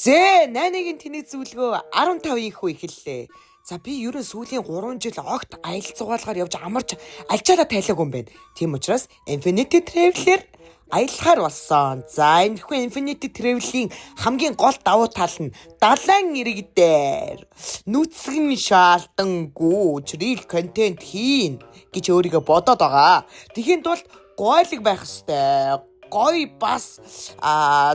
Зээ 8-гийн тэнэг зөвлөгөө 15-ийн хүү эхэллээ. За би ерөн сүүлийн 3 жил огт аялал зугаалгаар явж амарч альчаалаа тайлаагүй юм байна. Тийм учраас Infinity Travel-ээр аялахаар болсон. За энэхүү Infinity Travel-ийн хамгийн гол давуу тал нь далайн ирэг дээр нүцгэн шаалтангүй real контент хийн гэж өөрийгөө бодоод байгаа. Тэгэхэд бол гойлог байх ёстой. Гой бас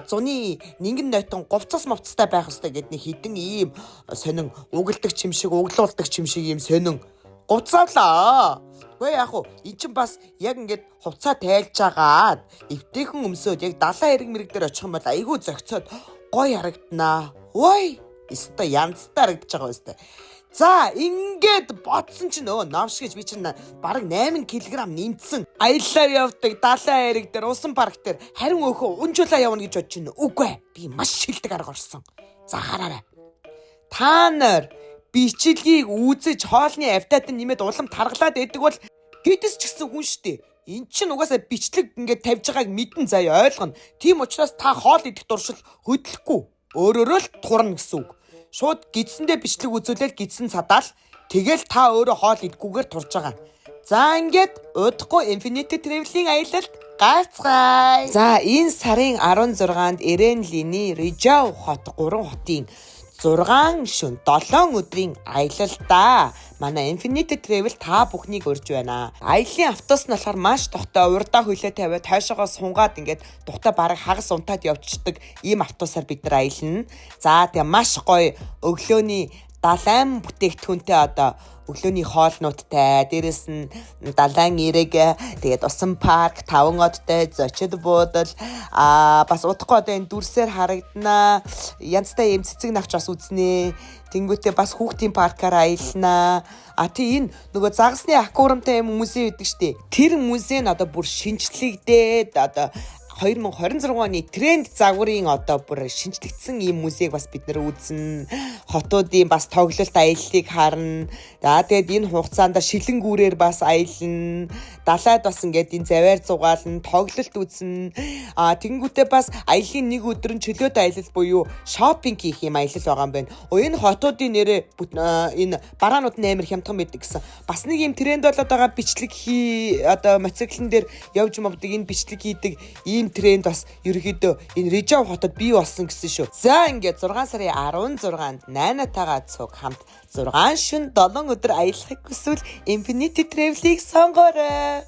зуны нингэн нойтон говцос мовцтой байх ёстой гэд нэг хідэн ийм сонин угладаг чимшиг углуулдаг чимшиг ийм сонин говцаалаа. Гэхдээ яг хуу эн чинь бас яг ингээд хувцаа тайлж агаад эвтэйхэн өмсөөд яг далайн эрэг мэрэг дээр очих юм бол айгүй зөгцөөд гой харагданаа. Ой, өстой янзтай харагдаж байгаа өстой. За ингээд бодсон чинь новш гэж би чинь бараг 8 кг нэмсэн. Аяллаар явдаг далайн эрэг дээр усан парк дээр харин өөхөө унжуулаа явна гэж бодож байна. Үгүй ээ. Би маш шилдэг арга орсон. За хараарай. Та нар бичлэгийг үзэж хоолны автаад нэмээд улам таргалаад байдаг бол гэдэс ч гэсэн хүн штэ. Эн чинь угаасаа бичлэг ингээд тавьж байгааг мэдэн заяа ойлгоно. Тийм учраас та хоол идэх дуршил хөдлөхгүй. Өөрөөрөө л турна гэсэн үг. Шууд гидсэндээ бичлэг үзүүлэл гидсэн цадаал тэгэл та өөрөө хоол идгүүгээр турж байгаа. За ингээд удахгүй Infinity Travel-ийн аялалд гацгай. За энэ сарын 16-нд Эренлиний Рижав хот 3 хотын 6 шөнө 7 өдрийн аялалдаа манай Infinity Travel та бүхнийг урьж байна. Аяллаа автобус нь болохоор маш тогтоо урдаа хөлөө тавиад хойшоогоо сунгаад ингээд тухта бараг хагас унтаад явчихдаг ийм автобусаар бид нар аялна. За тэгээ маш гоё өглөөний далайн бүтээгдэхүүнтэй өглөөний хоолнуудтай дээрэс нь далайн эрэг тэгээд усан парк 5 одтой зочид буудал бас удахгүй энэ дүрсээр харагдана янзтай юм цэцэг навч бас үзнэ тэнгүүтээ бас хүүхдийн паркаар аялнаа тийм энэ нөгөө загасны аквариумтай юм музей байдаг штэ тэр музей нь бүр шинжлэгдээд 2026 оны тренд загварын бүр шинжлэгдсэн ийм музейг бас бид нэр үзнэ. Хотуудын бас тоглолт аяллыг харна. За тэгээд энэ хугацаанд шилэнгүүрээр бас аялна. Далайд бас ингээд энэ заваар зугаална, тоглолт үзнэ. Тэгэнгүүтээ бас аяллаа нэг өдөр нь чөлөөт аялал буюу шопинг хийх юм аялал байгаа юм байна. Энэ хотуудын нэрээ энэ бараанууд нь амар хямдхан байдаг гэсэн. Бас нэг ийм тренд болоод байгаа бичлэг моциклэн дээр явж мовдөг энэ бичлэг хийдэг ийм тренд бас ерөөхдөө энэ Рижав хотод бий болсон гэсэн шүү. За ингээд 6 сарын 16-нд найнатагаа цуг хамт 6 шөнө 7 өдөр аялахыг хүсвэл Infinity Travel-ийг сонгоорой.